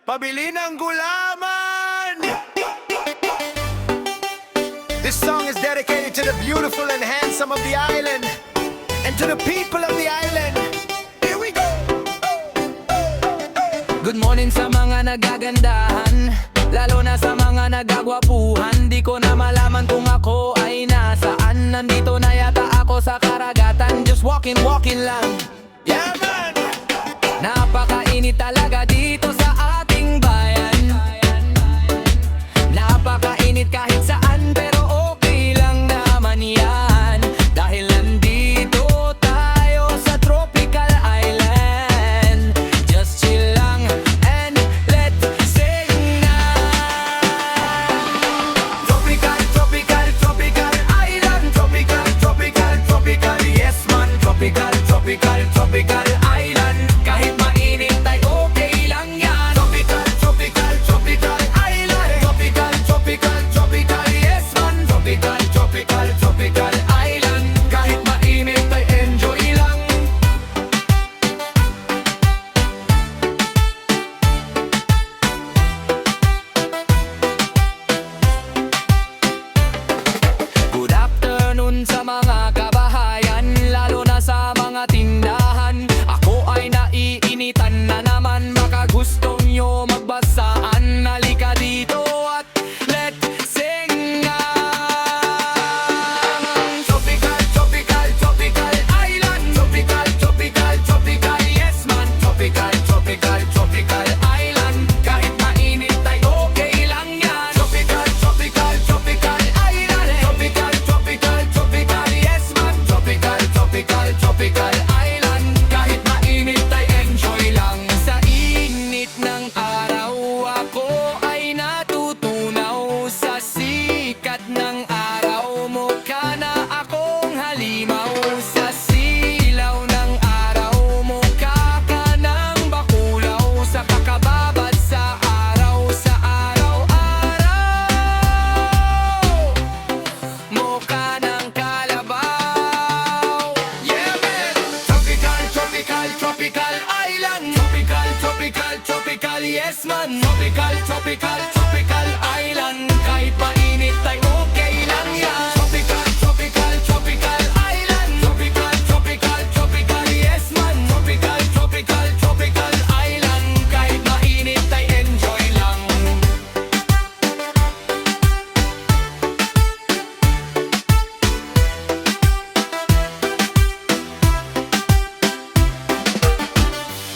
pabili ng gulaman. This song is dedicated to the beautiful and handsome of the island, and to the people of the island. Here we go. Good morning sa mga nagagandahan, lalo na sa mga nagagwapuhan. Di ko na malaman kung ako ay nasaan. Nandito na yata ako sa karagatan. Just walking lang. Yeah, man. Napakainit talaga dito sa ating bayan. Napakainit kahit saan, pero okay lang naman yan. Dahil nandito tayo sa tropical island. Just chill lang and let's sing na. Tropical, tropical, tropical island. Tropical, tropical, tropical, yes man. Tropical, tropical, tropical island. Kahit mainit ay okay lang yan. Tropical, tropical, tropical island. Tropical, tropical, tropical, yes man. Tropical, tropical, tropical island. Kahit mainit ay enjoy lang. Good afternoon sa mga kabahayan, lalo na sa mga tindahan. Ako ay naiinitan na naman, baka gusto nyo magbasaan. Halika dito at let's sing na. Tropical, tropical, tropical island. Tropical, tropical, tropical, yes man. Tropical, tropical, tropical island. Kahit mainit ay okay lang yan. Tropical, tropical, tropical island. Tropical, tropical, tropical, yes man. Tropical, tropical, tropical island. Kahit mainit ay enjoy lang. Sa init ng araw ako ay natutunaw. Sa sikat ng araw mukha na akong halimaw. Sa silaw ng araw mukha ka ng bakulaw. Sa kakababad sa araw, sa araw-araw mukha ng kalabaw. Yeah man! Tropical, tropical, tropical island. Tropical, tropical, tropical, yes man. Tropical, tropical, tropical island. Kahit mainit ay